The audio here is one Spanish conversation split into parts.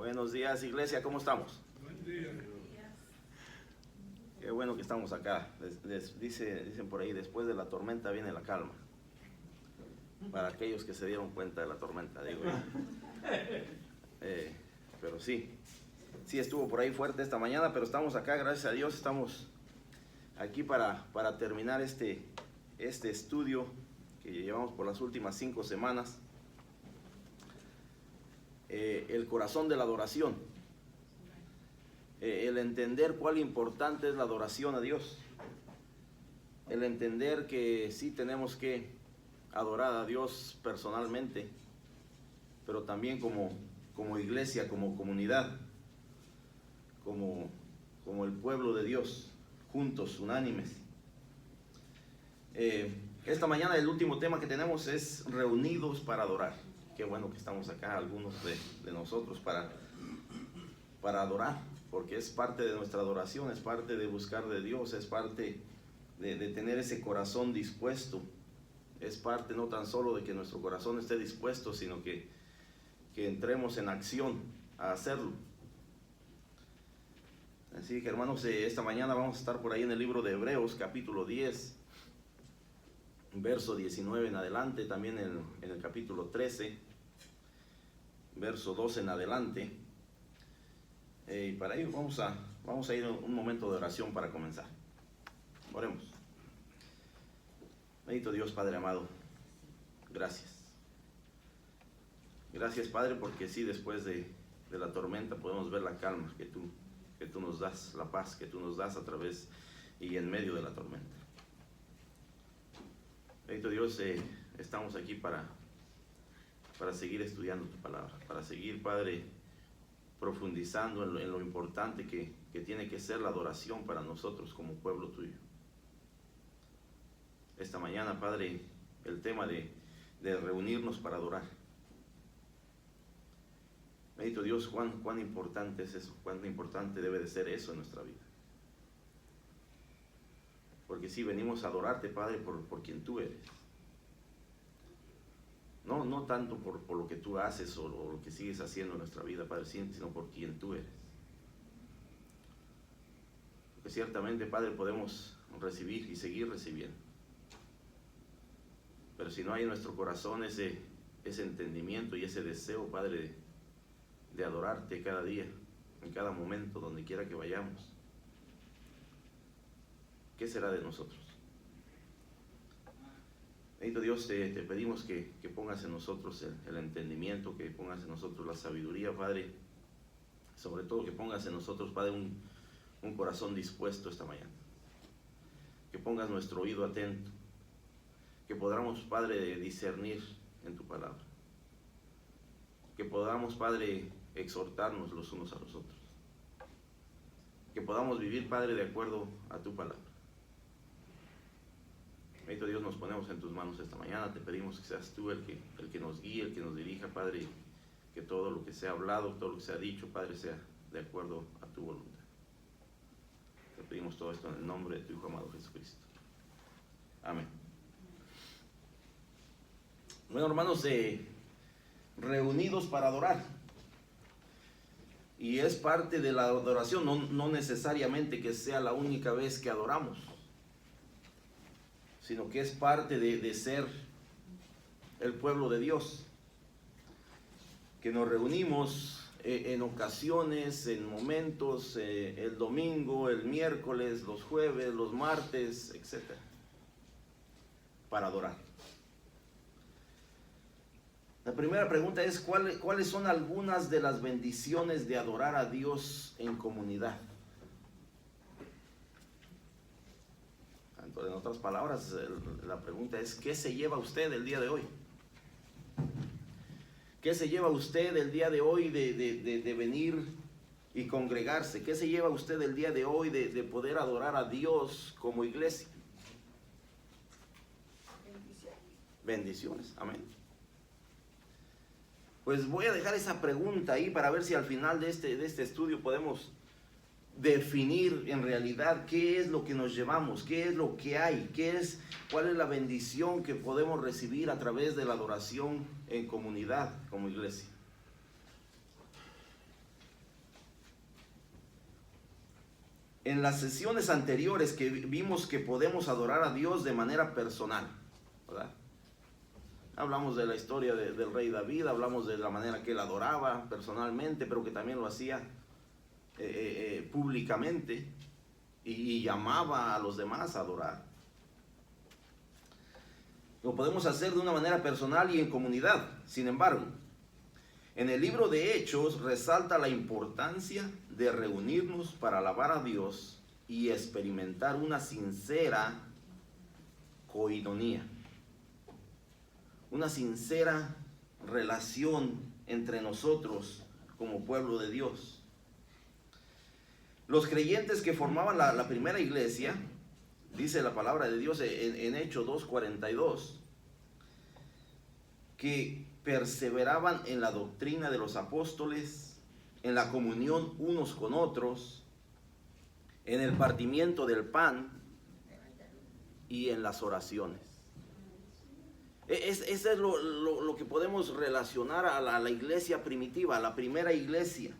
Buenos días, iglesia, ¿cómo estamos? Buen día. Qué bueno que estamos acá. Dicen por ahí, después de la tormenta viene la calma. Para aquellos que se dieron cuenta de la tormenta, digo yo. Pero sí estuvo por ahí fuerte esta mañana, pero estamos acá, gracias a Dios, estamos aquí para terminar este estudio que llevamos por las últimas 5 semanas. El corazón de la adoración. El entender cuál importante es la adoración a Dios. El entender que sí tenemos que adorar a Dios personalmente, pero también como iglesia, como comunidad, como el pueblo de Dios, juntos, unánimes. Esta mañana el último tema que tenemos es reunidos para adorar. Qué bueno que estamos acá, algunos de nosotros, para adorar, porque es parte de nuestra adoración, es parte de buscar de Dios, es parte de tener ese corazón dispuesto, es parte no tan solo de que nuestro corazón esté dispuesto, sino que entremos en acción a hacerlo. Así que, hermanos, esta mañana vamos a estar por ahí en el libro de Hebreos, capítulo 10, verso 19 en adelante, también en el capítulo 13, verso 12 en adelante. Y para ello vamos a ir a un momento de oración para comenzar. Oremos. Bendito Dios, Padre amado, gracias. Gracias, Padre, porque sí, después de la tormenta podemos ver la calma que tú nos das, la paz que tú nos das a través y en medio de la tormenta. Bendito Dios, estamos aquí para seguir estudiando tu palabra, para seguir, Padre, profundizando en lo importante que tiene que ser la adoración para nosotros como pueblo tuyo. Esta mañana, Padre, el tema de reunirnos para adorar. Bendito Dios, cuán importante es eso, cuán importante debe de ser eso en nuestra vida. Porque sí, venimos a adorarte, Padre, por quien tú eres. No tanto por lo que tú haces o lo que sigues haciendo en nuestra vida, Padre, sino por quien tú eres. Porque ciertamente, Padre, podemos recibir y seguir recibiendo. Pero si no hay en nuestro corazón ese entendimiento y ese deseo, Padre, de adorarte cada día, en cada momento, donde quiera que vayamos, ¿qué será de nosotros? Bendito Dios, te pedimos que pongas en nosotros el entendimiento, que pongas en nosotros la sabiduría, Padre. Sobre todo que pongas en nosotros, Padre, un corazón dispuesto esta mañana. Que pongas nuestro oído atento. Que podamos, Padre, discernir en tu palabra. Que podamos, Padre, exhortarnos los unos a los otros. Que podamos vivir, Padre, de acuerdo a tu palabra. Bendito Dios, nos ponemos en tus manos esta mañana. Te pedimos que seas tú el que nos guíe, el que nos dirija, Padre. Que todo lo que sea hablado, todo lo que sea dicho, Padre, sea de acuerdo a tu voluntad. Te pedimos todo esto en el nombre de tu Hijo amado Jesucristo. Amén. Bueno, hermanos, reunidos para adorar. Y es parte de la adoración, no necesariamente que sea la única vez que adoramos, sino que es parte de ser el pueblo de Dios, que nos reunimos en ocasiones, en momentos, el domingo, el miércoles, los jueves, los martes, etc., para adorar. La primera pregunta es, ¿cuáles son algunas de las bendiciones de adorar a Dios en comunidad? En otras palabras, la pregunta es, ¿qué se lleva usted el día de hoy? ¿Qué se lleva usted el día de hoy de venir y congregarse? ¿Qué se lleva usted el día de hoy de poder adorar a Dios como iglesia? Bendiciones, amén. Pues voy a dejar esa pregunta ahí para ver si al final de este estudio podemos definir en realidad qué es lo que nos llevamos, qué es lo que hay, cuál es la bendición que podemos recibir a través de la adoración en comunidad como iglesia. En las sesiones anteriores que vimos que podemos adorar a Dios de manera personal, ¿verdad? Hablamos de la historia del rey David, hablamos de la manera que él adoraba personalmente, pero que también lo hacía públicamente y llamaba a los demás a adorar. Lo podemos hacer de una manera personal y en comunidad. Sin embargo, en el libro de Hechos resalta la importancia de reunirnos para alabar a Dios y experimentar una sincera coinonía, una sincera relación entre nosotros como pueblo de Dios. Los creyentes que formaban la primera iglesia, dice la palabra de Dios en Hechos 2:42, que perseveraban en la doctrina de los apóstoles, en la comunión unos con otros, en el partimiento del pan y en las oraciones. Eso es lo que podemos relacionar a la iglesia primitiva, a la primera iglesia,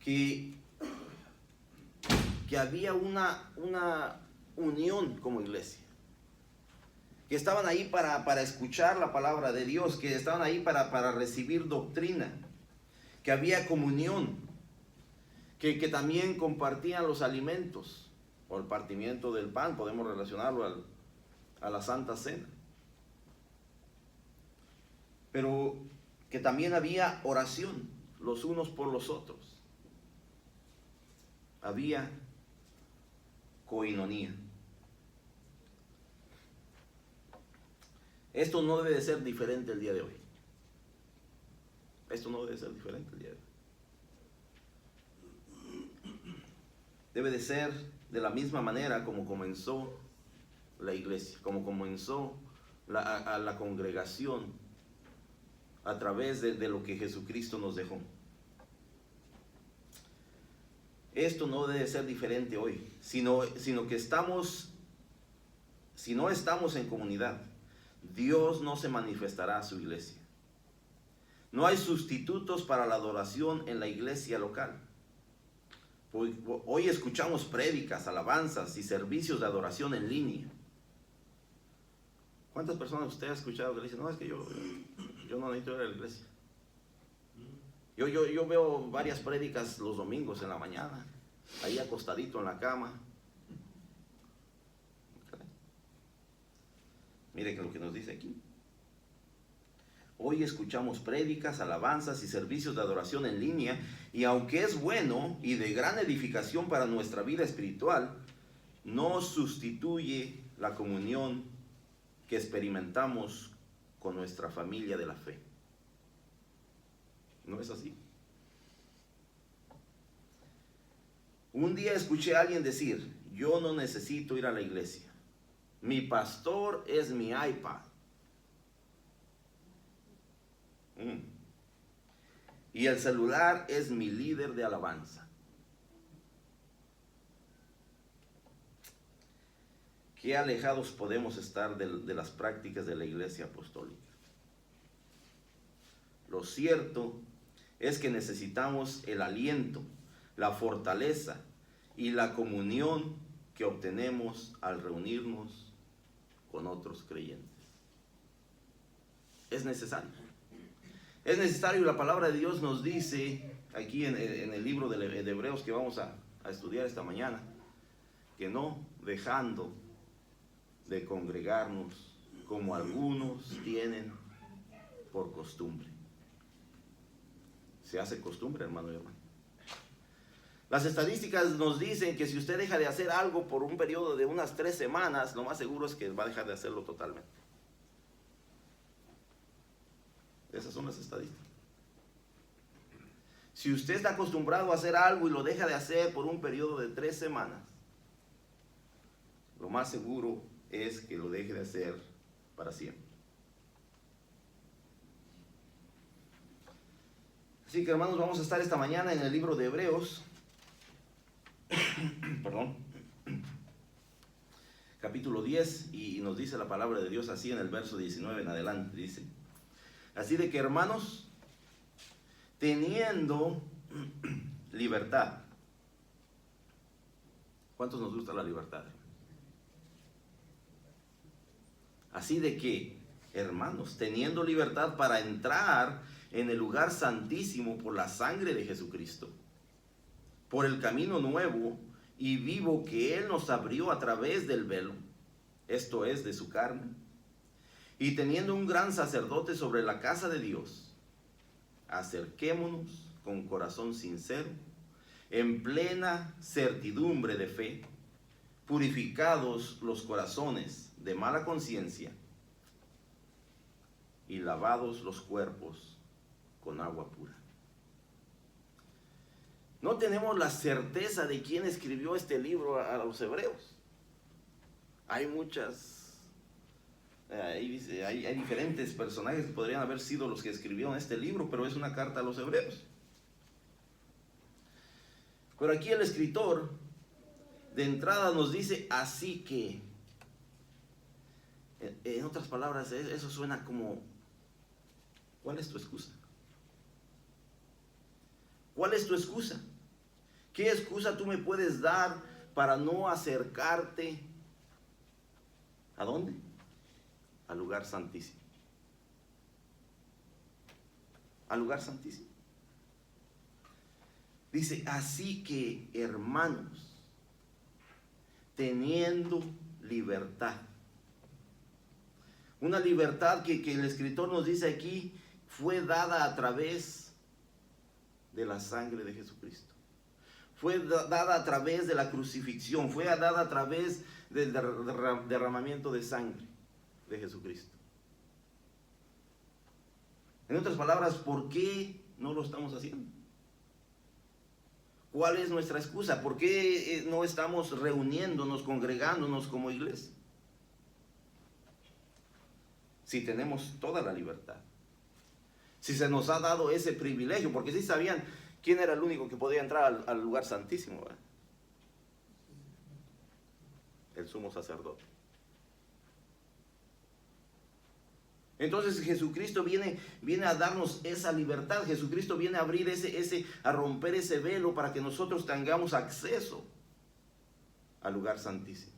que había una unión como iglesia, que estaban ahí para escuchar la palabra de Dios, que estaban ahí para recibir doctrina, que había comunión, que también compartían los alimentos, o el partimiento del pan, podemos relacionarlo a la Santa Cena, pero que también había oración los unos por los otros, había coinonía. Esto no debe de ser diferente el día de hoy. Esto no debe de ser diferente el día de hoy. Debe de ser de la misma manera como comenzó la iglesia, como comenzó la congregación a través de lo que Jesucristo nos dejó. Esto no debe ser diferente hoy, sino que si no estamos en comunidad, Dios no se manifestará a su iglesia. No hay sustitutos para la adoración en la iglesia local. Hoy escuchamos prédicas, alabanzas y servicios de adoración en línea. ¿Cuántas personas usted ha escuchado que le dicen, no, es que yo no necesito ir a la iglesia? Yo veo varias prédicas los domingos en la mañana, ahí acostadito en la cama. Mire que lo que nos dice aquí. Hoy escuchamos prédicas, alabanzas y servicios de adoración en línea, y aunque es bueno y de gran edificación para nuestra vida espiritual, no sustituye la comunión que experimentamos con nuestra familia de la fe. ¿No es así? Un día escuché a alguien decir, yo no necesito ir a la iglesia. Mi pastor es mi iPad. Y el celular es mi líder de alabanza. Qué alejados podemos estar de las prácticas de la iglesia apostólica. Lo cierto es que necesitamos el aliento, la fortaleza y la comunión que obtenemos al reunirnos con otros creyentes. Es necesario. Es necesario, la palabra de Dios nos dice aquí en el libro de Hebreos que vamos a estudiar esta mañana, que no dejando de congregarnos como algunos tienen por costumbre. Se hace costumbre, hermano y hermana. Las estadísticas nos dicen que si usted deja de hacer algo por un periodo de unas 3 semanas, lo más seguro es que va a dejar de hacerlo totalmente. Esas son las estadísticas. Si usted está acostumbrado a hacer algo y lo deja de hacer por un periodo de 3 semanas, lo más seguro es que lo deje de hacer para siempre. Así que, hermanos, vamos a estar esta mañana en el libro de Hebreos, perdón, capítulo 10, y nos dice la palabra de Dios así en el verso 19 en adelante, dice: así de que, hermanos, teniendo libertad ¿Cuántos nos gusta la libertad? Así de que, hermanos, teniendo libertad para entrar en el lugar santísimo por la sangre de Jesucristo, por el camino nuevo y vivo que Él nos abrió a través del velo, esto es, de su carne, y teniendo un gran sacerdote sobre la casa de Dios, acerquémonos con corazón sincero, en plena certidumbre de fe, purificados los corazones de mala conciencia y lavados los cuerpos con agua pura. No tenemos la certeza de quién escribió este libro a los hebreos. Hay hay diferentes personajes que podrían haber sido los que escribieron este libro, pero es una carta a los hebreos. Pero aquí el escritor de entrada nos dice, así que, en otras palabras, eso suena como, ¿cuál es tu excusa? ¿Cuál es tu excusa? ¿Qué excusa tú me puedes dar para no acercarte? ¿A dónde? Al lugar santísimo. Al lugar santísimo. Dice, así que, hermanos, teniendo libertad. Una libertad que el escritor nos dice aquí fue dada a través de la sangre de Jesucristo. Fue dada a través de la crucifixión. Fue dada a través del derramamiento de sangre de Jesucristo. En otras palabras, ¿por qué no lo estamos haciendo? ¿Cuál es nuestra excusa? ¿Por qué no estamos reuniéndonos, congregándonos como iglesia? Si tenemos toda la libertad. Si se nos ha dado ese privilegio, porque si sabían quién era el único que podía entrar al lugar santísimo, ¿verdad? El sumo sacerdote. Entonces Jesucristo viene a darnos esa libertad. Jesucristo viene a abrir a romper ese velo para que nosotros tengamos acceso al lugar santísimo,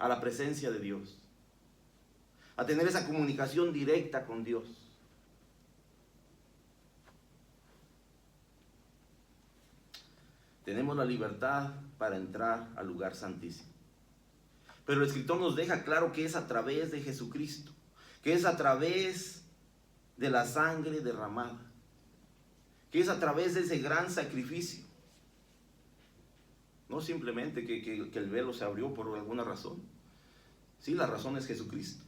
a la presencia de Dios, a tener esa comunicación directa con Dios. Tenemos la libertad para entrar al lugar santísimo. Pero el escritor nos deja claro que es a través de Jesucristo, que es a través de la sangre derramada, que es a través de ese gran sacrificio. No simplemente que el velo se abrió por alguna razón. Sí, la razón es Jesucristo.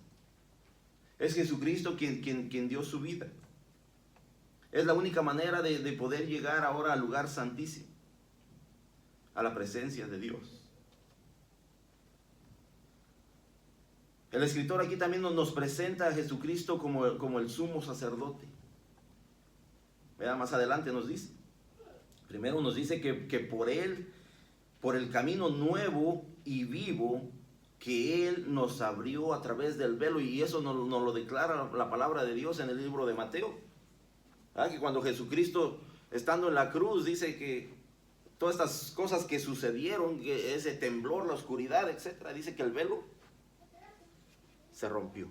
Es Jesucristo quien dio su vida. Es la única manera de poder llegar ahora al lugar santísimo, a la presencia de Dios. El escritor aquí también nos presenta a Jesucristo como el sumo sacerdote. Vean, más adelante nos dice. Primero nos dice que por Él, por el camino nuevo y vivo que Él nos abrió a través del velo. Y eso nos lo declara la palabra de Dios en el libro de Mateo. Que cuando Jesucristo, estando en la cruz, dice que todas estas cosas que sucedieron, que ese temblor, la oscuridad, etc., dice que el velo se rompió.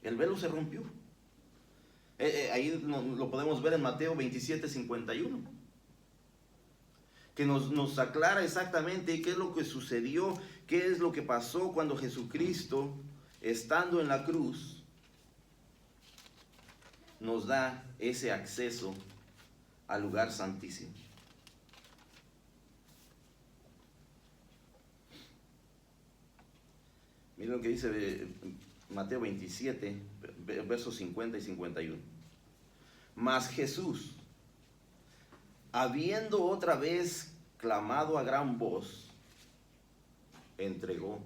El velo se rompió. Ahí lo podemos ver en Mateo 27:51. Que nos aclara exactamente qué es lo que sucedió, qué es lo que pasó cuando Jesucristo, estando en la cruz, nos da ese acceso al lugar santísimo. Miren lo que dice Mateo 27, versos 50 y 51. Mas Jesús, habiendo otra vez clamado a gran voz, entregó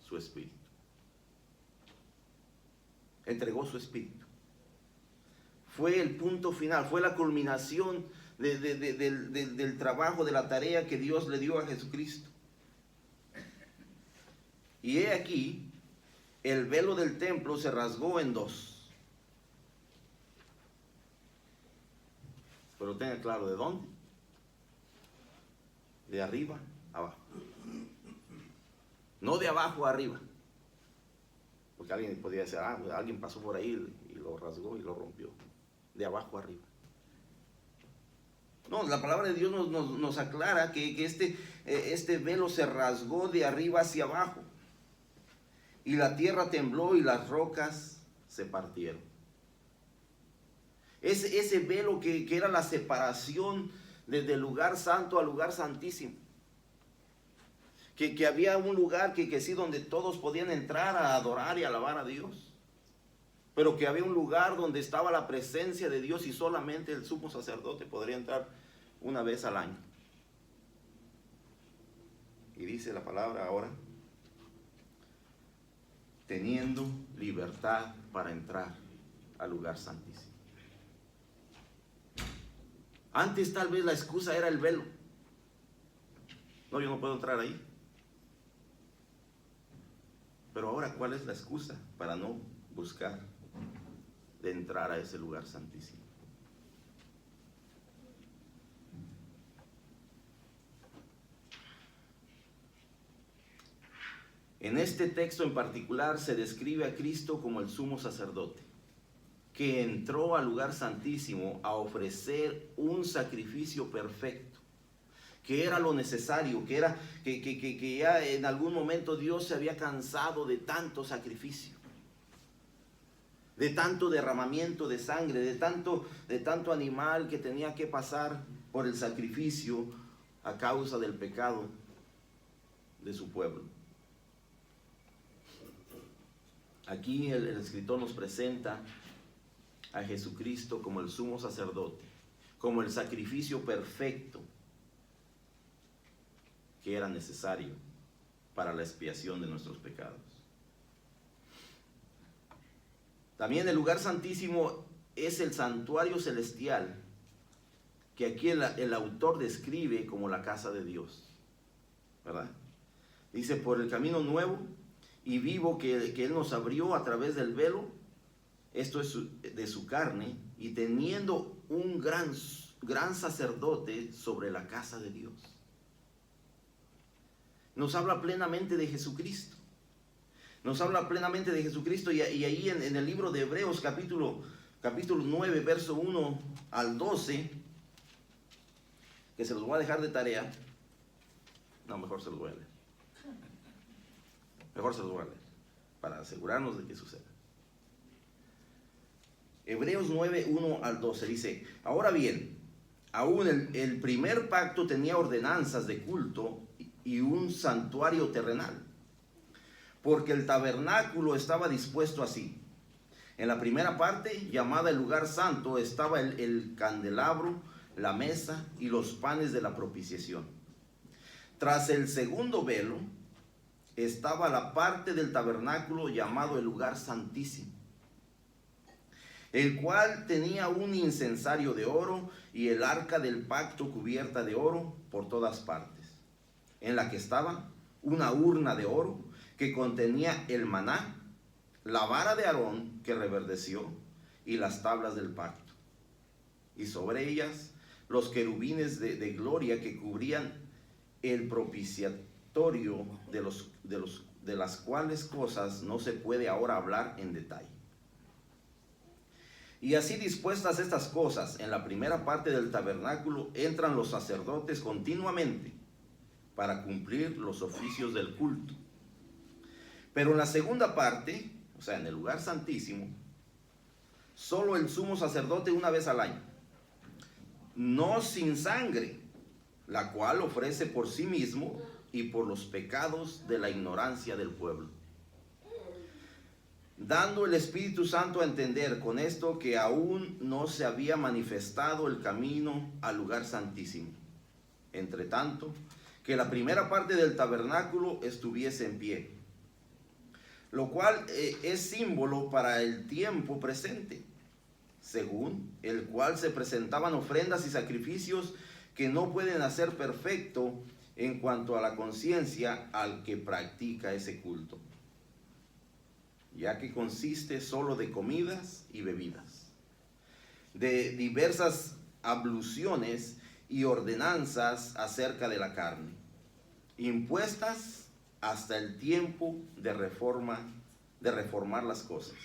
su espíritu. Entregó su espíritu. Fue el punto final, fue la culminación del trabajo, de la tarea que Dios le dio a Jesucristo. Y he aquí, el velo del templo se rasgó en dos. Pero tenga claro, ¿de dónde? de arriba a abajo. No de abajo a arriba. Porque alguien podría decir, alguien pasó por ahí y lo rasgó y lo rompió. De abajo a arriba. No, la palabra de Dios nos aclara que este velo se rasgó de arriba hacia abajo. Y la tierra tembló y las rocas se partieron. Ese velo que era la separación desde el lugar santo al lugar santísimo. Que había un lugar que sí, donde todos podían entrar a adorar y alabar a Dios. Pero que había un lugar donde estaba la presencia de Dios y solamente el sumo sacerdote podría entrar una vez al año. Y dice la palabra ahora, teniendo libertad para entrar al lugar santísimo. Antes tal vez la excusa era el velo. No, yo no puedo entrar ahí. Pero ahora, ¿cuál es la excusa para no buscar de entrar a ese lugar santísimo? En este texto en particular se describe a Cristo como el sumo sacerdote, que entró al lugar santísimo a ofrecer un sacrificio perfecto, que era lo necesario, que ya en algún momento Dios se había cansado de tanto sacrificio, de tanto derramamiento de sangre, de tanto animal que tenía que pasar por el sacrificio a causa del pecado de su pueblo. Aquí el escritor nos presenta a Jesucristo como el sumo sacerdote, como el sacrificio perfecto que era necesario para la expiación de nuestros pecados. También el lugar santísimo es el santuario celestial que aquí el autor describe como la casa de Dios, ¿verdad? Dice, por el camino nuevo y vivo que Él nos abrió a través del velo, esto es de su carne, y teniendo un gran sacerdote sobre la casa de Dios. Nos habla plenamente de Jesucristo. Nos habla plenamente de Jesucristo y ahí en el libro de Hebreos capítulo 9, verso 1 al 12, que se los voy a dejar de tarea. No, mejor se los voy a leer. Mejor se los voy a leer, para asegurarnos de que suceda. Hebreos 9, 1 al 12 dice, ahora bien, aún el primer pacto tenía ordenanzas de culto y un santuario terrenal, porque el tabernáculo estaba dispuesto así. En la primera parte, llamada el lugar santo, estaba el candelabro, la mesa y los panes de la propiciación. Tras el segundo velo, estaba la parte del tabernáculo llamado el lugar santísimo, el cual tenía un incensario de oro y el arca del pacto cubierta de oro por todas partes, en la que estaba una urna de oro que contenía el maná, la vara de Aarón que reverdeció y las tablas del pacto, y sobre ellas los querubines de gloria que cubrían el propiciatorio, de las cuales cosas no se puede ahora hablar en detalle. Y así dispuestas estas cosas, en la primera parte del tabernáculo entran los sacerdotes continuamente para cumplir los oficios del culto. Pero en la segunda parte, o sea, en el lugar santísimo, solo el sumo sacerdote una vez al año, no sin sangre, la cual ofrece por sí mismo y por los pecados de la ignorancia del pueblo, dando el Espíritu Santo a entender con esto que aún no se había manifestado el camino al lugar santísimo, entre tanto que la primera parte del tabernáculo estuviese en pie, lo cual es símbolo para el tiempo presente, según el cual se presentaban ofrendas y sacrificios que no pueden hacer perfecto en cuanto a la conciencia al que practica ese culto, ya que consiste solo de comidas y bebidas, de diversas abluciones y ordenanzas acerca de la carne, impuestas hasta el tiempo de reformar las cosas.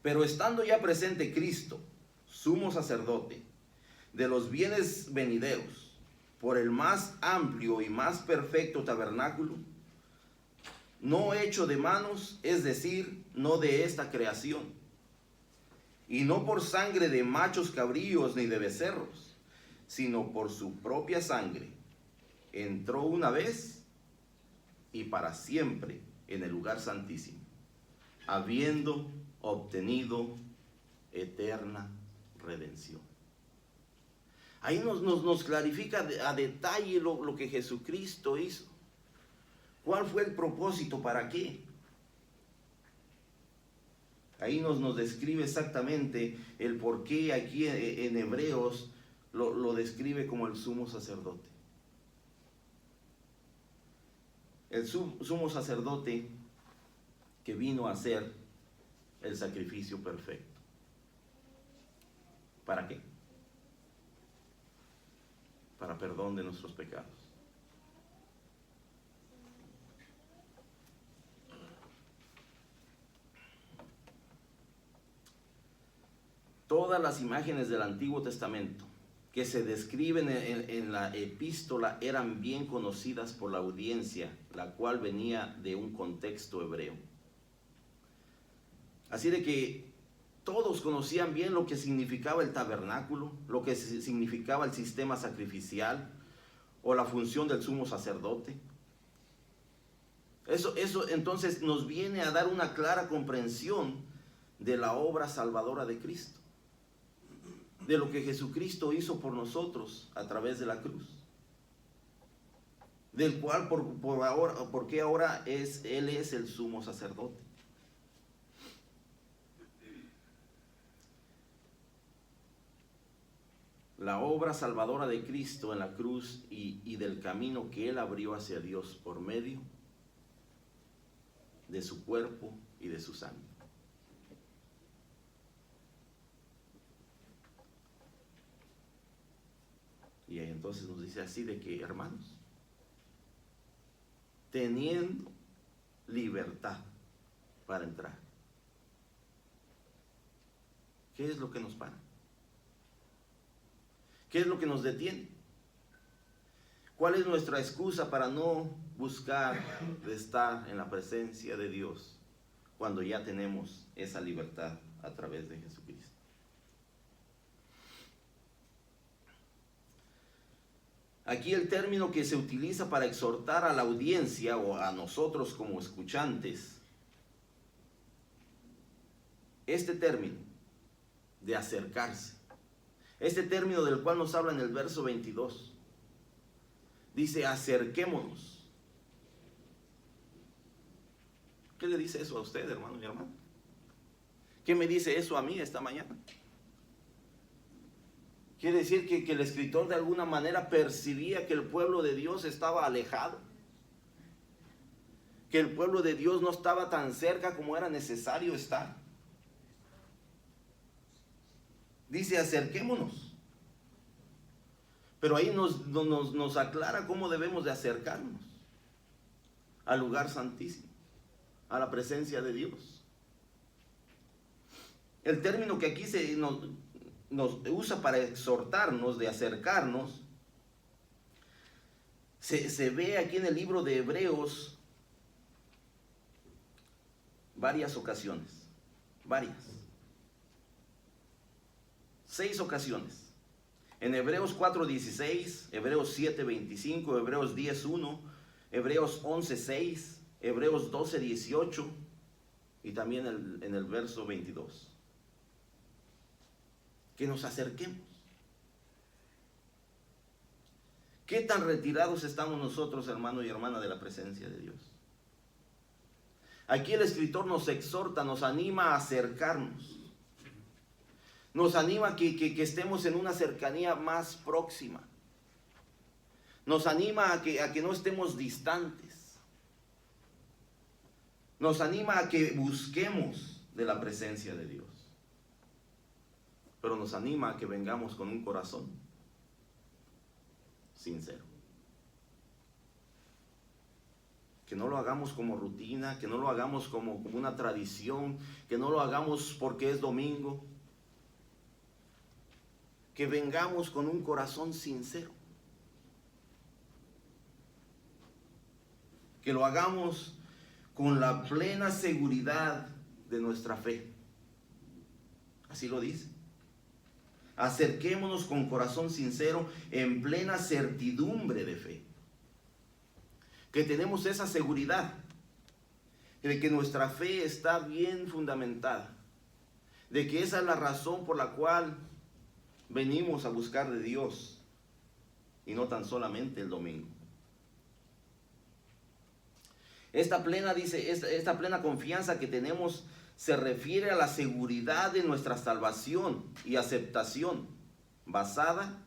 Pero estando ya presente Cristo, sumo sacerdote de los bienes venideros, por el más amplio y más perfecto tabernáculo, no hecho de manos, es decir, no de esta creación, y no por sangre de machos cabríos ni de becerros, sino por su propia sangre, entró una vez y para siempre en el lugar santísimo, habiendo obtenido eterna redención. Ahí nos clarifica a detalle lo que Jesucristo hizo. ¿Cuál fue el propósito? ¿Para qué? Ahí nos describe exactamente el por qué aquí en Hebreos lo describe como el sumo sacerdote. El sumo sacerdote que vino a hacer el sacrificio perfecto. ¿Para qué? Para perdón de nuestros pecados. Todas las imágenes del Antiguo Testamento que se describen en la epístola eran bien conocidas por la audiencia, la cual venía de un contexto hebreo. Así de que todos conocían bien lo que significaba el tabernáculo, lo que significaba el sistema sacrificial o la función del sumo sacerdote. Eso entonces nos viene a dar una clara comprensión de la obra salvadora de Cristo, de lo que Jesucristo hizo por nosotros a través de la cruz, del cual porque ahora Él es el sumo sacerdote. La obra salvadora de Cristo en la cruz y del camino que Él abrió hacia Dios por medio de su cuerpo y de su sangre. Y entonces nos dice así de que, hermanos, teniendo libertad para entrar, ¿qué es lo que nos para? ¿Qué es lo que nos detiene? ¿Cuál es nuestra excusa para no buscar de estar en la presencia de Dios cuando ya tenemos esa libertad a través de Jesucristo? Aquí el término que se utiliza para exhortar a la audiencia o a nosotros como escuchantes, este término de acercarse, este término del cual nos habla en el verso 22, dice acerquémonos. ¿Qué le dice eso a usted, hermano y hermana? ¿Qué me dice eso a mí esta mañana? Quiere decir que el escritor de alguna manera percibía que el pueblo de Dios estaba alejado, que el pueblo de Dios no estaba tan cerca como era necesario estar. Dice acerquémonos. Pero ahí nos aclara cómo debemos de acercarnos al lugar santísimo, a la presencia de Dios. El término que aquí nos usa para exhortarnos, de acercarnos, se ve aquí en el libro de Hebreos varias ocasiones, 6 ocasiones. En Hebreos 4:16, Hebreos 7:25, Hebreos 10:1, Hebreos 11:6, Hebreos 12:18 y también en el verso 22. Que nos acerquemos. ¿Qué tan retirados estamos nosotros, hermano y hermana, de la presencia de Dios? Aquí el escritor nos exhorta, nos anima a acercarnos. Nos anima a que estemos en una cercanía más próxima. Nos anima a que no estemos distantes. Nos anima a que busquemos de la presencia de Dios. Pero nos anima a que vengamos con un corazón sincero. Que no lo hagamos como rutina, que no lo hagamos como una tradición, que no lo hagamos porque es domingo. Que vengamos con un corazón sincero. Que lo hagamos con la plena seguridad de nuestra fe. Así lo dice. Acerquémonos con corazón sincero en plena certidumbre de fe. Que tenemos esa seguridad de que nuestra fe está bien fundamentada, de que esa es la razón por la cual venimos a buscar de Dios y no tan solamente el domingo. Esta plena confianza que tenemos se refiere a la seguridad de nuestra salvación y aceptación basada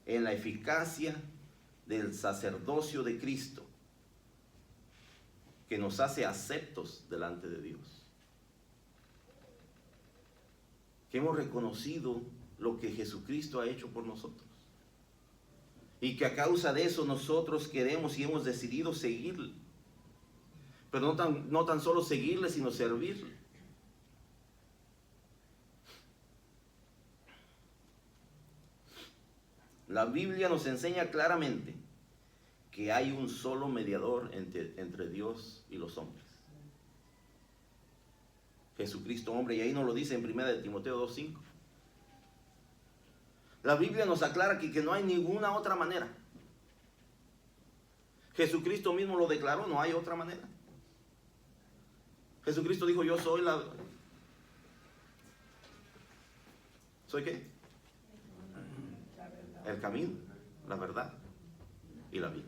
en la eficacia del sacerdocio de Cristo, que nos hace aceptos delante de Dios. Que hemos reconocido lo que Jesucristo ha hecho por nosotros. Y que a causa de eso nosotros queremos y hemos decidido seguirle. Pero no tan solo seguirle, sino servirle. La Biblia nos enseña claramente que hay un solo mediador entre Dios y los hombres. Jesucristo hombre, y ahí nos lo dice en 1 de Timoteo 2:5. La Biblia nos aclara que no hay ninguna otra manera. Jesucristo mismo lo declaró, no hay otra manera. Jesucristo dijo, yo soy la... ¿Soy qué? El camino, la verdad y la vida.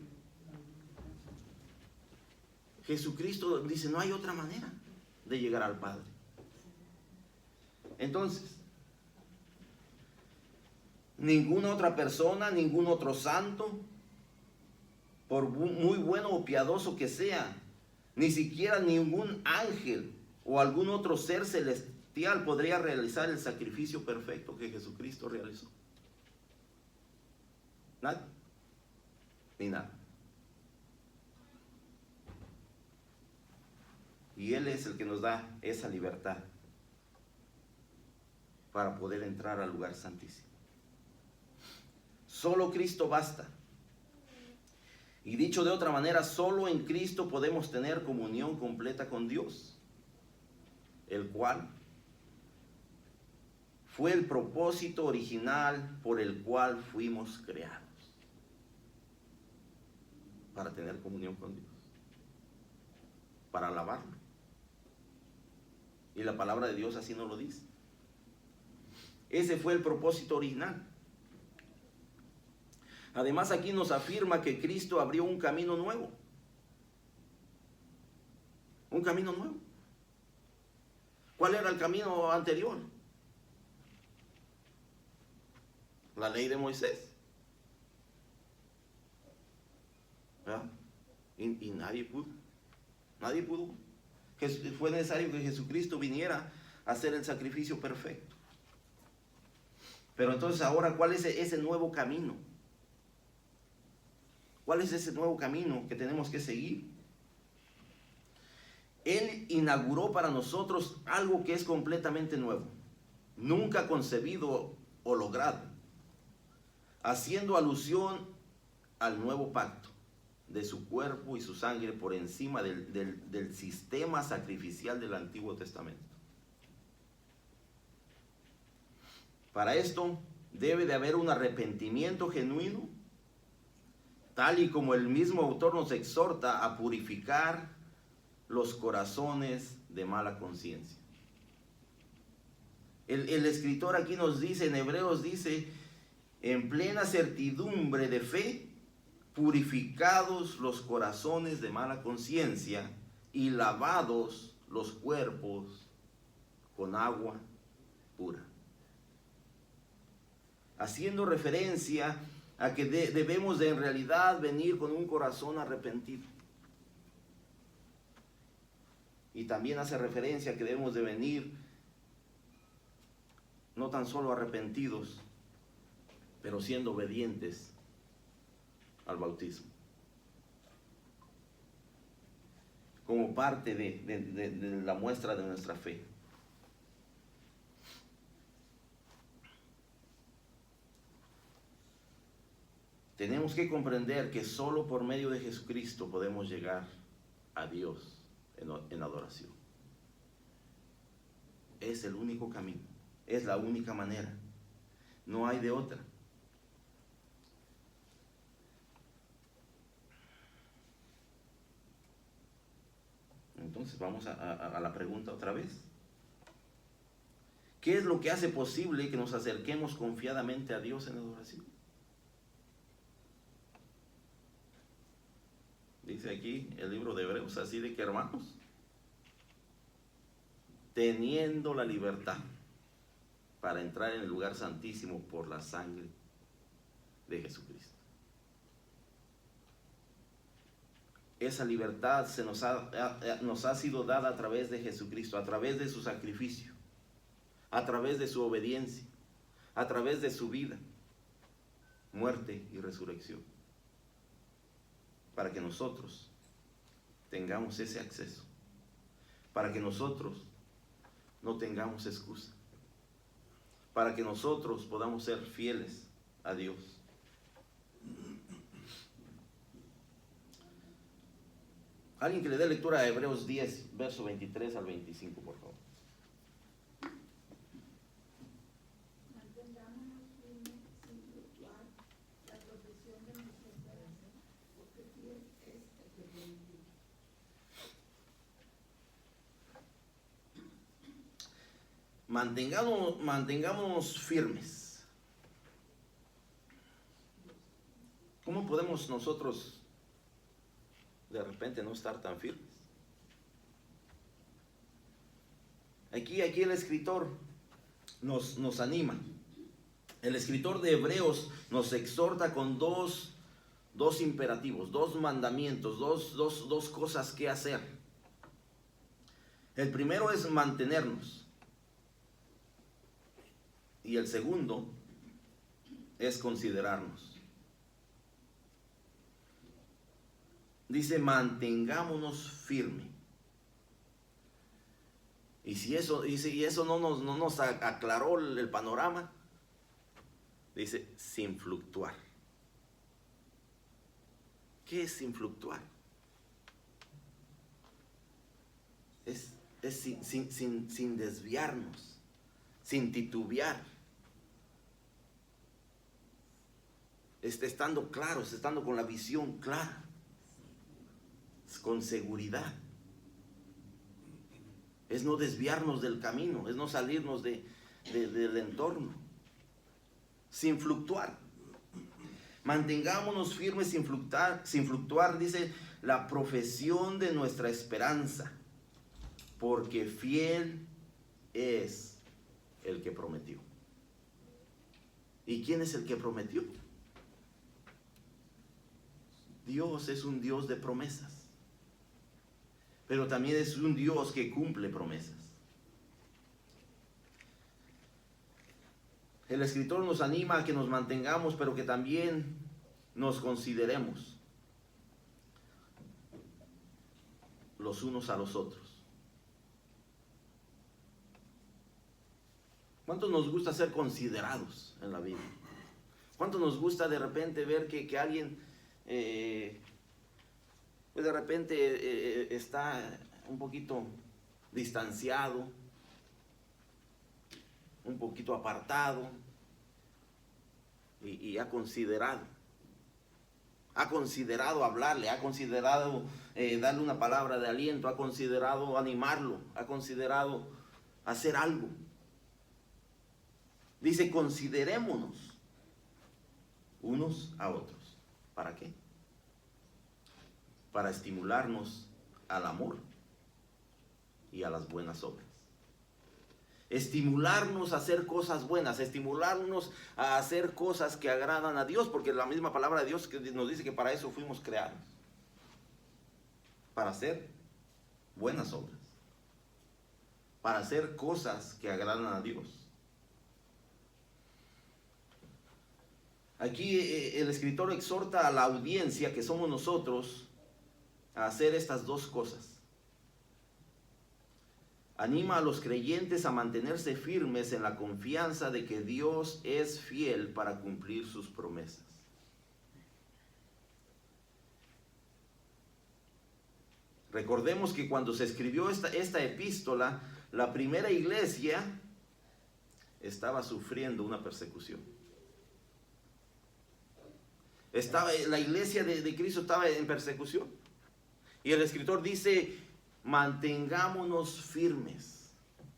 Jesucristo dice, no hay otra manera de llegar al Padre. Entonces, ninguna otra persona, ningún otro santo, por muy bueno o piadoso que sea, ni siquiera ningún ángel o algún otro ser celestial podría realizar el sacrificio perfecto que Jesucristo realizó. Nada, ni nada. Y Él es el que nos da esa libertad para poder entrar al lugar santísimo. Solo Cristo basta. Y dicho de otra manera, solo en Cristo podemos tener comunión completa con Dios, el cual fue el propósito original por el cual fuimos creados, para tener comunión con Dios, para alabarlo. Y la palabra de Dios así nos lo dice. Ese fue el propósito original. Además, aquí nos afirma que Cristo abrió un camino nuevo. Un camino nuevo. ¿Cuál era el camino anterior? La ley de Moisés. ¿Verdad? Y nadie pudo. Nadie pudo. Fue necesario que Jesucristo viniera a hacer el sacrificio perfecto. Pero entonces ahora, ¿cuál es ese nuevo camino? ¿Cuál es ese nuevo camino que tenemos que seguir? Él inauguró para nosotros algo que es completamente nuevo, nunca concebido o logrado, haciendo alusión al nuevo pacto de su cuerpo y su sangre por encima del sistema sacrificial del Antiguo Testamento. Para esto debe de haber un arrepentimiento genuino, tal y como el mismo autor nos exhorta a purificar los corazones de mala conciencia. El escritor aquí nos dice, en Hebreos dice, en plena certidumbre de fe, purificados los corazones de mala conciencia y lavados los cuerpos con agua pura. Haciendo referencia a que debemos de en realidad venir con un corazón arrepentido. Y también hace referencia a que debemos de venir no tan solo arrepentidos, pero siendo obedientes al bautismo, como parte de la muestra de nuestra fe. Tenemos que comprender que solo por medio de Jesucristo podemos llegar a Dios en adoración. Es el único camino, es la única manera, no hay de otra. Entonces vamos a la pregunta otra vez. ¿Qué es lo que hace posible que nos acerquemos confiadamente a Dios en adoración? Dice aquí el libro de Hebreos, así de que, hermanos, teniendo la libertad para entrar en el lugar santísimo por la sangre de Jesucristo. Esa libertad nos ha sido dada a través de Jesucristo, a través de su sacrificio, a través de su obediencia, a través de su vida, muerte y resurrección, para que nosotros tengamos ese acceso, para que nosotros no tengamos excusa, para que nosotros podamos ser fieles a Dios. Alguien que le dé lectura a Hebreos 10, verso 23 al 25, por favor. Mantengámonos firmes sin fluctuar la profesión de nuestra esperanza, porque fiel es el que prometió. Mantengámonos firmes. ¿Cómo podemos nosotros de repente no estar tan firmes? Aquí el escritor nos anima. El escritor de Hebreos nos exhorta con dos imperativos, dos mandamientos, dos cosas que hacer. El primero es mantenernos. Y el segundo es considerarnos. Dice, mantengámonos firmes. Y si eso no nos aclaró el panorama, dice, sin fluctuar. ¿Qué es sin fluctuar? Es sin desviarnos, sin titubear. Estando claros, estando con la visión clara, con seguridad. Es no desviarnos del camino, es no salirnos del entorno. Sin fluctuar. Mantengámonos firmes sin fluctuar, dice, la profesión de nuestra esperanza, porque fiel es el que prometió. ¿Y quién es el que prometió? Dios es un Dios de promesas, pero también es un Dios que cumple promesas. El escritor nos anima a que nos mantengamos, pero que también nos consideremos los unos a los otros. ¿Cuánto nos gusta ser considerados en la vida? ¿Cuánto nos gusta de repente ver que alguien pues de repente está un poquito distanciado, un poquito apartado, y ha considerado hablarle, ha considerado darle una palabra de aliento, ha considerado animarlo, ha considerado hacer algo? Dice, considerémonos unos a otros. ¿Para qué? Para estimularnos al amor y a las buenas obras. Estimularnos a hacer cosas buenas, estimularnos a hacer cosas que agradan a Dios, porque la misma palabra de Dios que nos dice que para eso fuimos creados. Para hacer buenas obras. Para hacer cosas que agradan a Dios. Aquí el escritor exhorta a la audiencia, que somos nosotros, a hacer estas dos cosas. Anima a los creyentes a mantenerse firmes en la confianza de que Dios es fiel para cumplir sus promesas. Recordemos que cuando se escribió esta epístola, la primera iglesia estaba sufriendo una persecución. La iglesia de Cristo estaba en persecución. Y el escritor dice: mantengámonos firmes,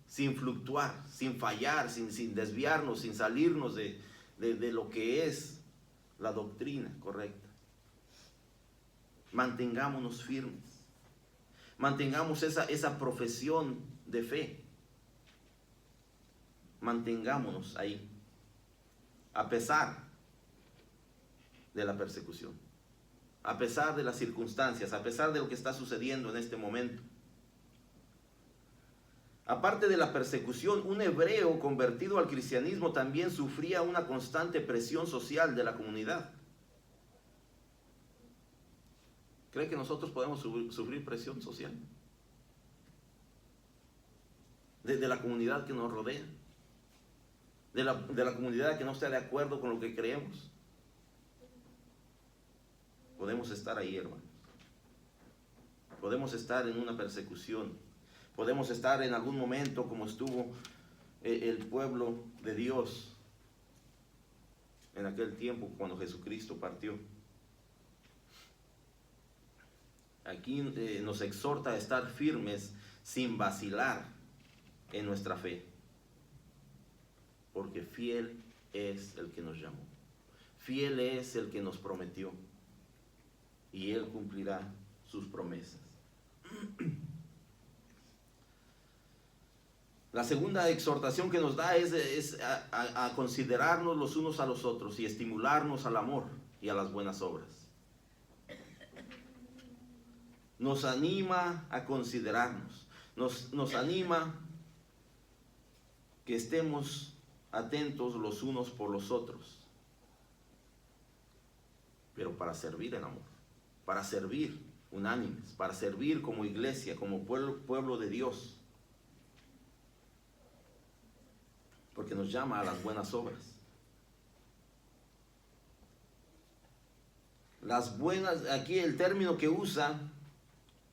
sin fluctuar, sin fallar, sin desviarnos, sin salirnos de lo que es la doctrina correcta. Mantengámonos firmes. Mantengamos esa profesión de fe. Mantengámonos ahí, a pesar de la persecución, a pesar de las circunstancias, a pesar de lo que está sucediendo en este momento. Aparte de la persecución, un hebreo convertido al cristianismo también sufría una constante presión social de la comunidad. ¿Cree que nosotros podemos sufrir presión social? De la comunidad que nos rodea, de la comunidad que no está de acuerdo con lo que creemos. Podemos estar ahí, hermanos. Podemos estar en una persecución. Podemos estar en algún momento como estuvo el pueblo de Dios en aquel tiempo cuando Jesucristo partió. Aquí nos exhorta a estar firmes sin vacilar en nuestra fe, porque fiel es el que nos llamó, fiel es el que nos prometió, y Él cumplirá sus promesas. La segunda exhortación que nos da es a considerarnos los unos a los otros y estimularnos al amor y a las buenas obras. Nos anima a considerarnos, nos anima que estemos atentos los unos por los otros, pero para servir en amor, para servir unánimes, para servir como iglesia, como pueblo de Dios, porque nos llama a las buenas obras. Las buenas, aquí el término que usa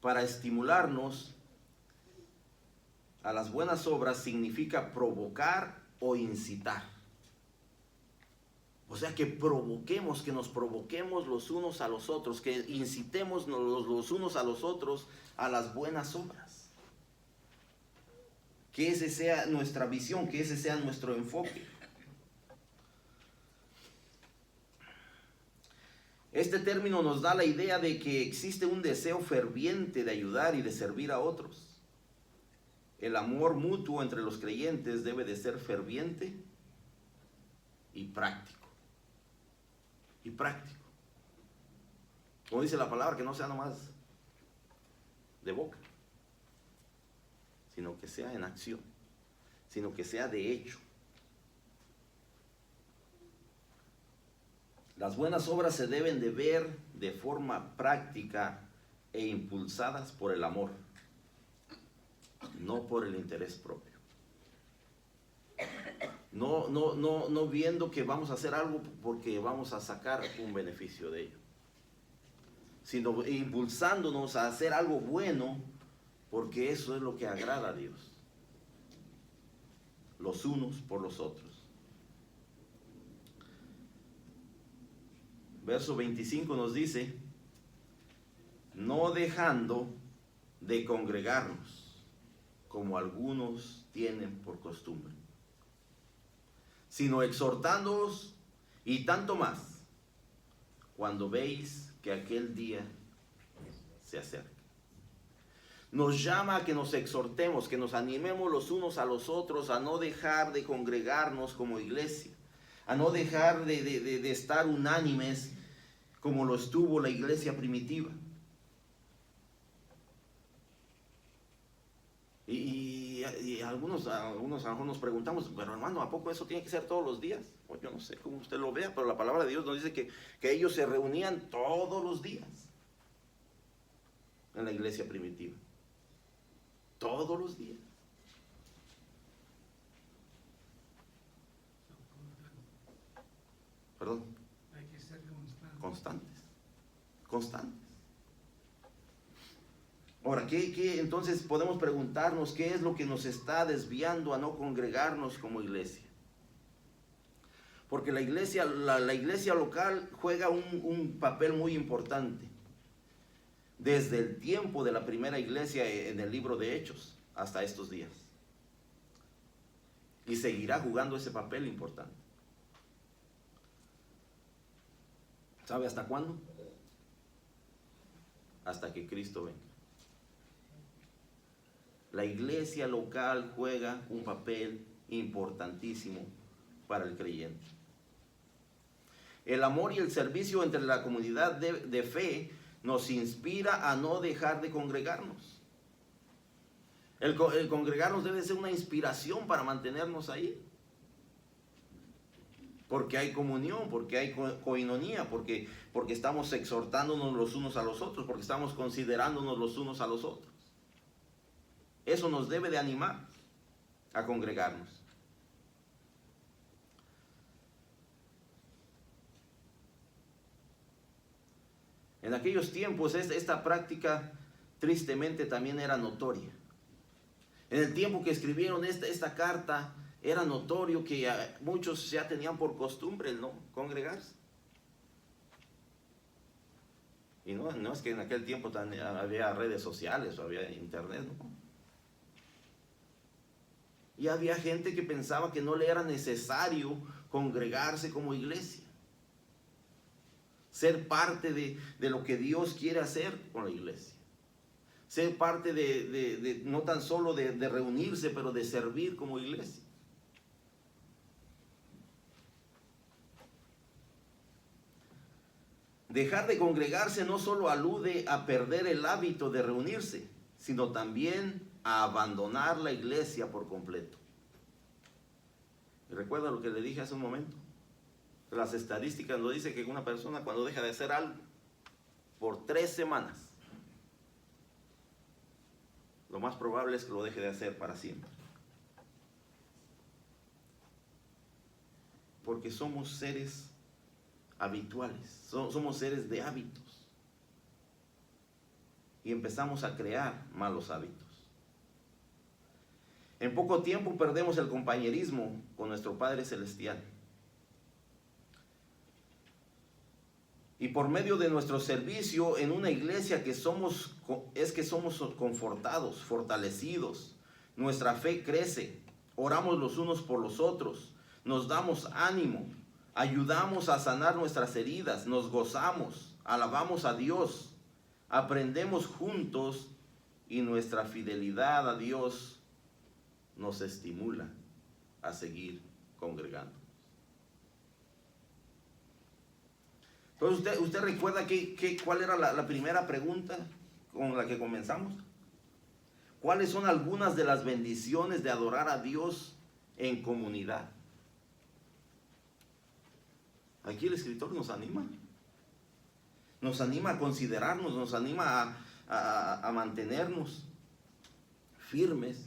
para estimularnos a las buenas obras significa provocar o incitar. O sea, que nos provoquemos los unos a los otros, que incitemos los unos a los otros a las buenas obras. Que ese sea nuestra visión, que ese sea nuestro enfoque. Este término nos da la idea de que existe un deseo ferviente de ayudar y de servir a otros. El amor mutuo entre los creyentes debe de ser ferviente y práctico. Y práctico. Como dice la palabra, que no sea nomás de boca, sino que sea en acción, sino que sea de hecho. Las buenas obras se deben de ver de forma práctica e impulsadas por el amor, no por el interés propio. No viendo que vamos a hacer algo porque vamos a sacar un beneficio de ello, sino impulsándonos a hacer algo bueno porque eso es lo que agrada a Dios, los unos por los otros. Verso 25 nos dice: no dejando de congregarnos, como algunos tienen por costumbre, sino exhortándoos, y tanto más, cuando veis que aquel día se acerca. Nos llama a que nos exhortemos, que nos animemos los unos a los otros, a no dejar de congregarnos como iglesia, a no dejar de estar unánimes como lo estuvo la iglesia primitiva. Y y algunos a lo mejor nos preguntamos, pero hermano, ¿a poco eso tiene que ser todos los días? Pues yo no sé cómo usted lo vea, pero la palabra de Dios nos dice que ellos se reunían todos los días en la iglesia primitiva. Todos los días. Perdón. Hay que ser Constantes. Constantes. Ahora, entonces podemos preguntarnos qué es lo que nos está desviando a no congregarnos como iglesia? Porque la iglesia local juega un papel muy importante. Desde el tiempo de la primera iglesia en el libro de Hechos hasta estos días. Y seguirá jugando ese papel importante. ¿Sabe hasta cuándo? Hasta que Cristo venga. La iglesia local juega un papel importantísimo para el creyente. El amor y el servicio entre la comunidad de fe nos inspira a no dejar de congregarnos. El congregarnos debe ser una inspiración para mantenernos ahí. Porque hay comunión, porque hay coinonía, porque estamos exhortándonos los unos a los otros, porque estamos considerándonos los unos a los otros. Eso nos debe de animar a congregarnos. En aquellos tiempos esta práctica tristemente también era notoria. En el tiempo que escribieron esta carta, era notorio que muchos ya tenían por costumbre el no congregarse. Y no es que en aquel tiempo había redes sociales o había internet, ¿no? Y había gente que pensaba que no le era necesario congregarse como iglesia. Ser parte de lo que Dios quiere hacer con la iglesia. Ser parte de no tan solo de reunirse, pero de servir como iglesia. Dejar de congregarse no solo alude a perder el hábito de reunirse, sino también a abandonar la iglesia por completo. ¿Y recuerda lo que le dije hace un momento? Las estadísticas nos dicen que una persona cuando deja de hacer algo por 3 semanas, lo más probable es que lo deje de hacer para siempre. Porque somos seres habituales, somos seres de hábitos. Y empezamos a crear malos hábitos. En poco tiempo perdemos el compañerismo con nuestro Padre Celestial. Y por medio de nuestro servicio en una iglesia somos confortados, fortalecidos. Nuestra fe crece, oramos los unos por los otros, nos damos ánimo, ayudamos a sanar nuestras heridas, nos gozamos, alabamos a Dios, aprendemos juntos y nuestra fidelidad a Dios nos estimula a seguir congregando. Entonces, ¿usted recuerda cuál era la primera pregunta con la que comenzamos? ¿Cuáles son algunas de las bendiciones de adorar a Dios en comunidad? Aquí el escritor nos anima. Nos anima a considerarnos, nos anima a mantenernos firmes.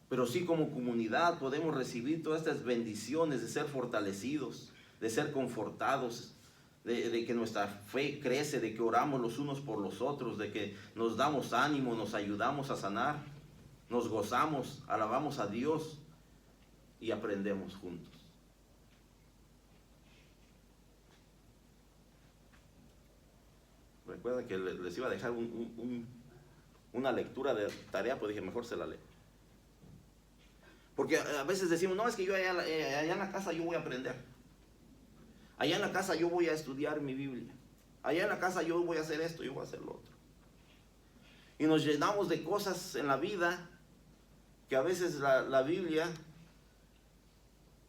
Pero sí, como comunidad podemos recibir todas estas bendiciones de ser fortalecidos, de ser confortados, de que nuestra fe crece, de que oramos los unos por los otros, de que nos damos ánimo, nos ayudamos a sanar, nos gozamos, alabamos a Dios y aprendemos juntos. Recuerda que les iba a dejar una lectura de tarea, pues dije, mejor se la leo. Porque a veces decimos, no, es que yo allá en la casa yo voy a aprender. Allá en la casa yo voy a estudiar mi Biblia. Allá en la casa yo voy a hacer esto, yo voy a hacer lo otro. Y nos llenamos de cosas en la vida que a veces la Biblia,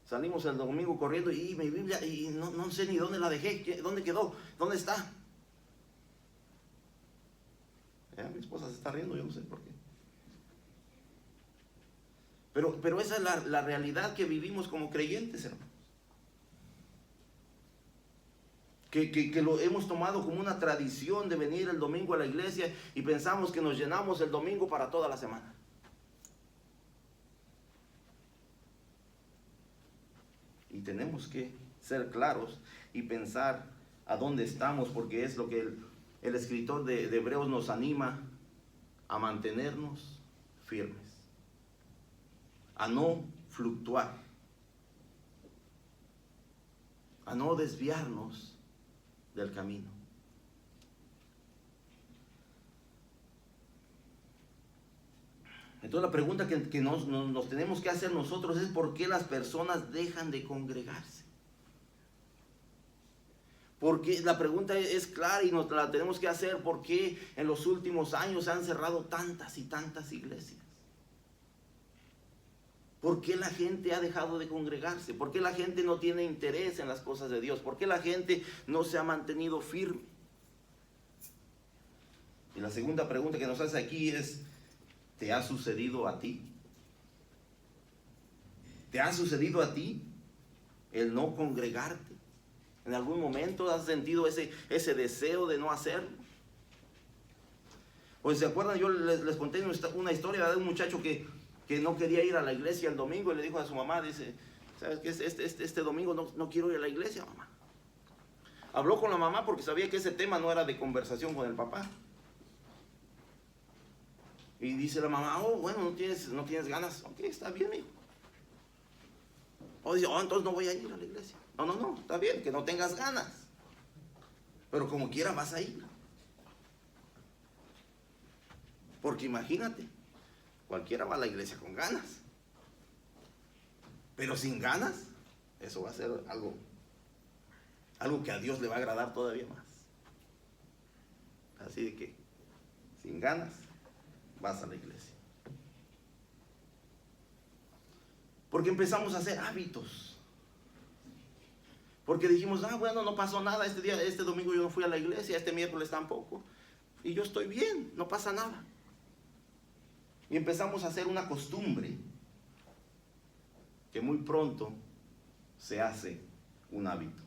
salimos el domingo corriendo y mi Biblia, y no sé ni dónde la dejé, dónde quedó, dónde está. Mi esposa se está riendo, yo no sé por qué. Pero esa es la realidad que vivimos como creyentes, hermanos. Que lo hemos tomado como una tradición de venir el domingo a la iglesia y pensamos que nos llenamos el domingo para toda la semana. Y tenemos que ser claros y pensar a dónde estamos, porque es lo que el escritor de Hebreos nos anima a mantenernos firmes, a no fluctuar, a no desviarnos del camino. Entonces la pregunta que nos tenemos que hacer nosotros es: ¿por qué las personas dejan de congregarse? Porque la pregunta es clara y nos la tenemos que hacer: ¿por qué en los últimos años se han cerrado tantas y tantas iglesias? ¿Por qué la gente ha dejado de congregarse? ¿Por qué la gente no tiene interés en las cosas de Dios? ¿Por qué la gente no se ha mantenido firme? Y la segunda pregunta que nos hace aquí es: ¿te ha sucedido a ti? ¿Te ha sucedido a ti el no congregarte? ¿En algún momento has sentido ese deseo de no hacerlo? Pues se acuerdan, yo les conté una historia de un muchacho que no quería ir a la iglesia el domingo y le dijo a su mamá, dice: ¿sabes qué? Este domingo no quiero ir a la iglesia, mamá. Habló con la mamá porque sabía que ese tema no era de conversación con el papá. Y dice la mamá: oh, bueno, no tienes ganas. Ok, está bien, hijo. O dice: oh, entonces no voy a ir a la iglesia. No, está bien, que no tengas ganas. Pero como quiera vas a ir. Porque imagínate, cualquiera va a la iglesia con ganas. Pero sin ganas, eso va a ser algo que a Dios le va a agradar todavía más. Así de que, sin ganas, vas a la iglesia. Porque empezamos a hacer hábitos. Porque dijimos: bueno, no pasó nada este domingo yo no fui a la iglesia, este miércoles tampoco. Y yo estoy bien, no pasa nada. Y empezamos a hacer una costumbre que muy pronto se hace un hábito.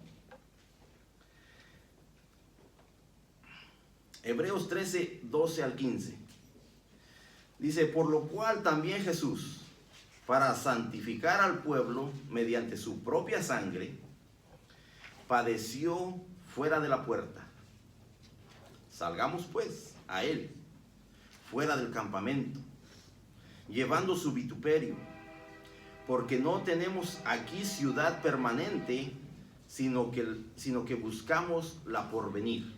Hebreos 13, 12 al 15. Dice: por lo cual también Jesús, para santificar al pueblo mediante su propia sangre, padeció fuera de la puerta. Salgamos pues a él, fuera del campamento, llevando su vituperio, porque no tenemos aquí ciudad permanente, sino que buscamos la porvenir.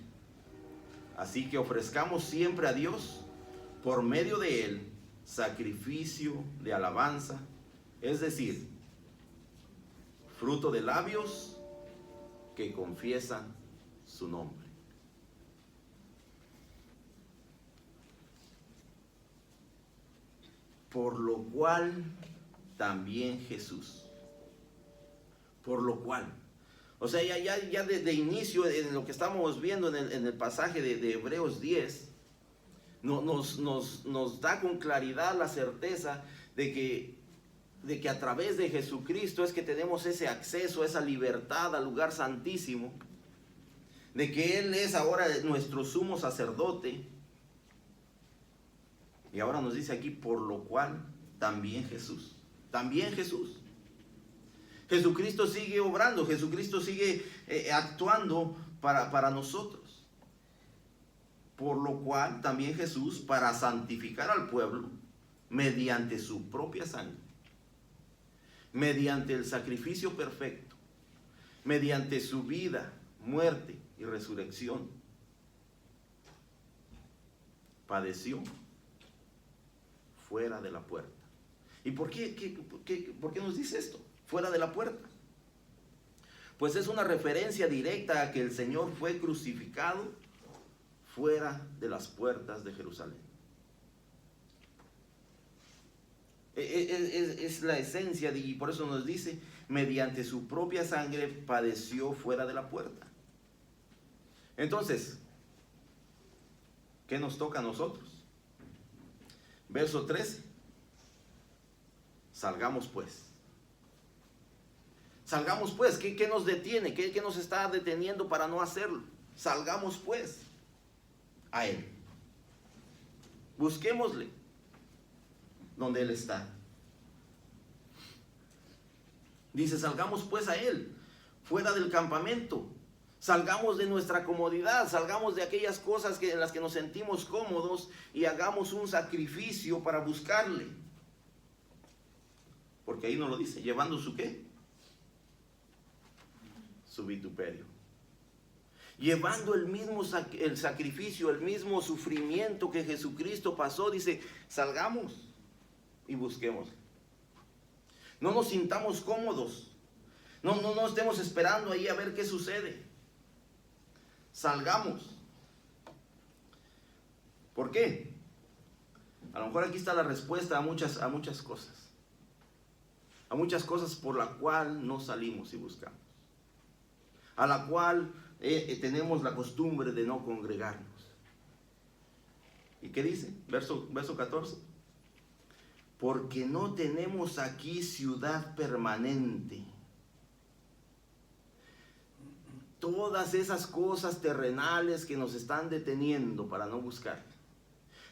Así que ofrezcamos siempre a Dios, por medio de él, sacrificio de alabanza, es decir, fruto de labios que confiesan su nombre. Por lo cual también Jesús. Por lo cual. O sea, ya de inicio, en lo que estamos viendo en el pasaje de Hebreos 10, nos da con claridad la certeza de que a través de Jesucristo es que tenemos ese acceso, esa libertad al lugar santísimo, de que Él es ahora nuestro sumo sacerdote. Y ahora nos dice aquí: por lo cual también Jesús. También Jesús. Jesucristo sigue obrando, Jesucristo sigue actuando para nosotros. Por lo cual también Jesús, para santificar al pueblo mediante su propia sangre, mediante el sacrificio perfecto, mediante su vida, muerte y resurrección, padeció fuera de la puerta. ¿Y por qué nos dice esto? Fuera de la puerta. Pues es una referencia directa a que el Señor fue crucificado fuera de las puertas de Jerusalén. Es la esencia, y por eso nos dice: mediante su propia sangre padeció fuera de la puerta. Entonces, ¿qué nos toca a nosotros? Verso 13. Salgamos pues. Salgamos pues. ¿Qué nos detiene? ¿Qué nos está deteniendo para no hacerlo? Salgamos pues a Él. Busquémosle donde Él está. Dice, salgamos pues a Él, fuera del campamento. Salgamos de nuestra comodidad, salgamos de aquellas cosas en las que nos sentimos cómodos y hagamos un sacrificio para buscarle. Porque ahí nos lo dice, llevando su ¿qué? Su vituperio. Llevando el sacrificio, el mismo sufrimiento que Jesucristo pasó, dice, salgamos y busquemos. No nos sintamos cómodos. No estemos esperando ahí a ver qué sucede. Salgamos. ¿Por qué? A lo mejor aquí está la respuesta a muchas cosas. A muchas cosas por la cual no salimos y buscamos. A la cual tenemos la costumbre de no congregarnos. ¿Y qué dice? Verso 14. Porque no tenemos aquí ciudad permanente. Todas esas cosas terrenales que nos están deteniendo para no buscar.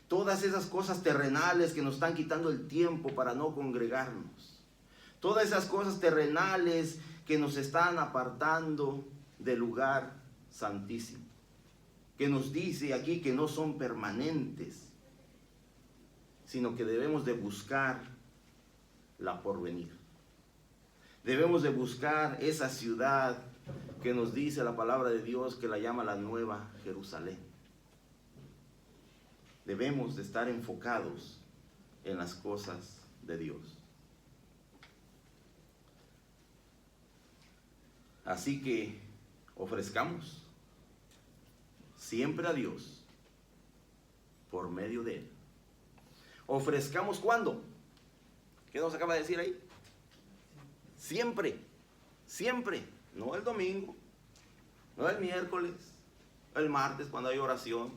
Todas esas cosas terrenales que nos están quitando el tiempo para no congregarnos. Todas esas cosas terrenales que nos están apartando del lugar santísimo. Que nos dice aquí que no son permanentes, sino que debemos de buscar la porvenir. Debemos de buscar esa ciudad que nos dice la palabra de Dios, que la llama la Nueva Jerusalén. Debemos de estar enfocados en las cosas de Dios. Así que ofrezcamos siempre a Dios por medio de Él. Ofrezcamos ¿cuándo? ¿Qué nos acaba de decir ahí? Siempre, siempre. No el domingo, no el miércoles, el martes cuando hay oración,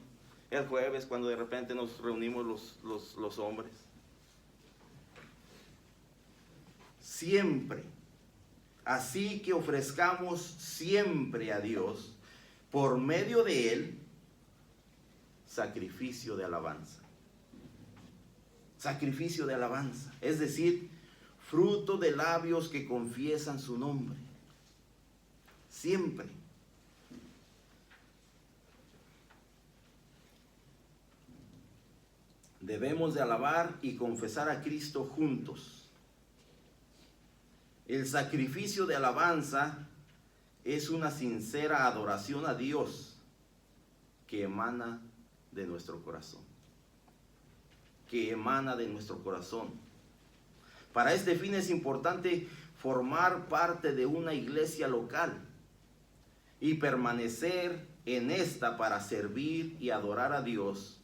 el jueves cuando de repente nos reunimos los hombres. Siempre. Así que ofrezcamos siempre a Dios, por medio de Él, sacrificio de alabanza. Sacrificio de alabanza, es decir, fruto de labios que confiesan su nombre. Siempre. Debemos de alabar y confesar a Cristo juntos. El sacrificio de alabanza es una sincera adoración a Dios que emana de nuestro corazón. Que emana de nuestro corazón. Para este fin es importante formar parte de una iglesia local y permanecer en esta para servir y adorar a Dios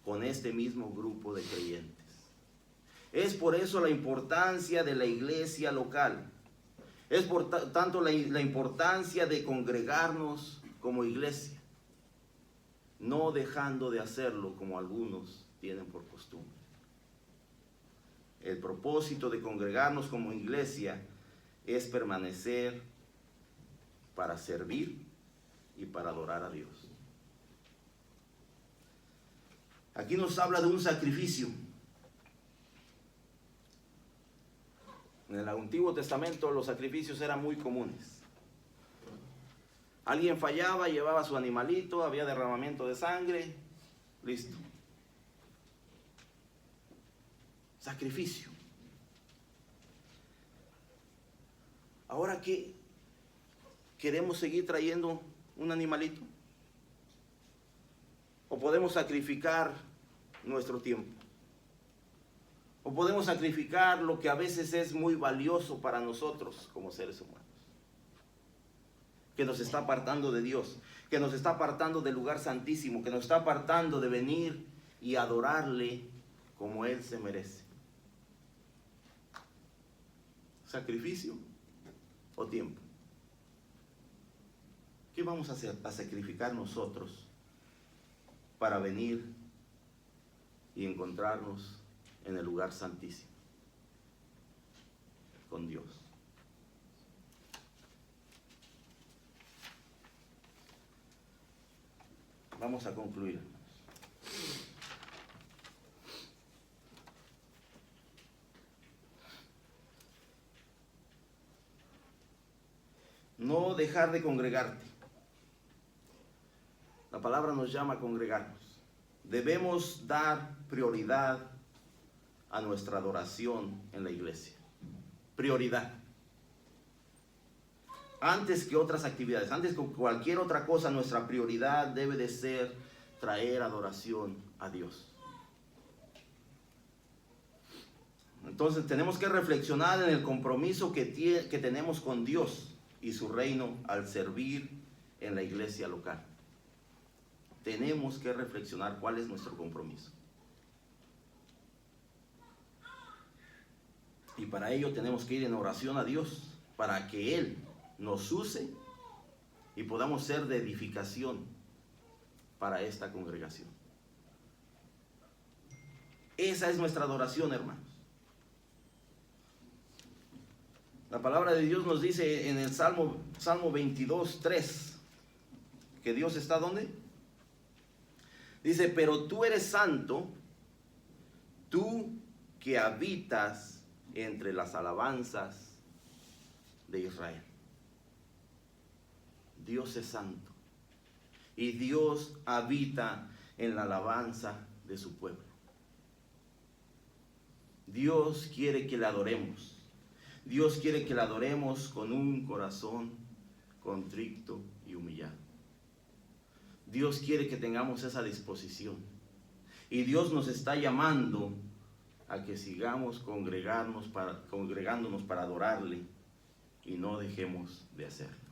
con este mismo grupo de creyentes. Es por eso la importancia de la iglesia local. Es por tanto la importancia de congregarnos como iglesia, no dejando de hacerlo como algunos tienen por costumbre. El propósito de congregarnos como iglesia es permanecer para servir y para adorar a Dios. Aquí nos habla de un sacrificio. En el Antiguo Testamento los sacrificios eran muy comunes. Alguien fallaba, llevaba su animalito, había derramamiento de sangre, listo. Sacrificio. Ahora que queremos seguir trayendo un animalito, o podemos sacrificar nuestro tiempo, o podemos sacrificar lo que a veces es muy valioso para nosotros como seres humanos, que nos está apartando de Dios, que nos está apartando del lugar santísimo, que nos está apartando de venir y adorarle como Él se merece. ¿Sacrificio o tiempo? ¿Qué vamos a hacer? A sacrificar nosotros para venir y encontrarnos en el lugar santísimo. con Dios. Vamos a concluir. No dejar de congregarte. La palabra nos llama a congregarnos. Debemos dar prioridad a nuestra adoración en la iglesia. Prioridad. Antes que otras actividades, antes que cualquier otra cosa, nuestra prioridad debe de ser traer adoración a Dios. Entonces tenemos que reflexionar en el compromiso que tenemos con Dios y su reino al servir en la iglesia local. Tenemos que reflexionar cuál es nuestro compromiso. Y para ello tenemos que ir en oración a Dios, para que Él nos use y podamos ser de edificación para esta congregación. Esa es nuestra adoración, hermanos. La palabra de Dios nos dice en el Salmo 22:3 que Dios está ¿dónde? Dice, pero tú eres santo, tú que habitas entre las alabanzas de Israel. Dios es santo y Dios habita en la alabanza de su pueblo. Dios quiere que le adoremos. Dios quiere que le adoremos con un corazón contrito y humillado. Dios quiere que tengamos esa disposición. Y Dios nos está llamando a que sigamos congregándonos para adorarle y no dejemos de hacerlo.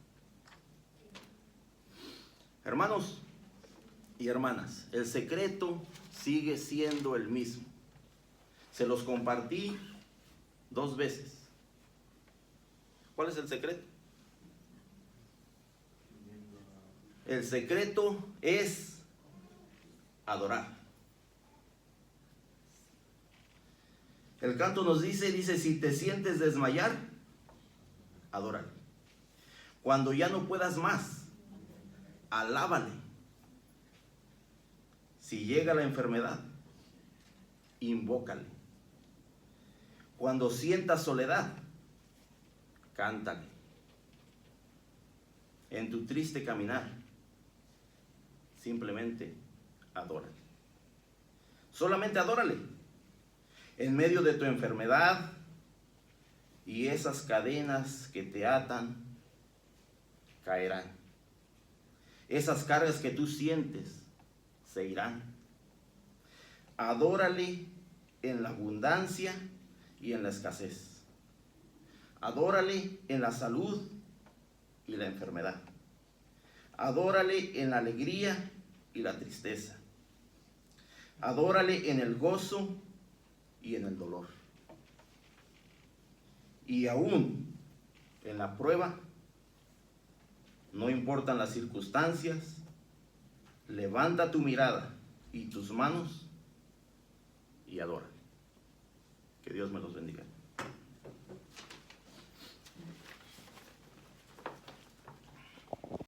Hermanos y hermanas, el secreto sigue siendo el mismo. Se los compartí 2 veces. ¿Cuál es el secreto? El secreto es adorar. El canto nos dice, si te sientes desmayar, adórale. Cuando ya no puedas más, alábale. Si llega la enfermedad, invócale. Cuando sientas soledad, cántale. En tu triste caminar, simplemente adórale. Solamente adórale. En medio de tu enfermedad y esas cadenas que te atan, caerán. Esas cargas que tú sientes se irán. Adórale en la abundancia y en la escasez. Adórale en la salud y la enfermedad. Adórale en la alegría y la tristeza. Adórale en el gozo y en el dolor. Y aún en la prueba, no importan las circunstancias, levanta tu mirada y tus manos y adórale. Que Dios me los bendiga.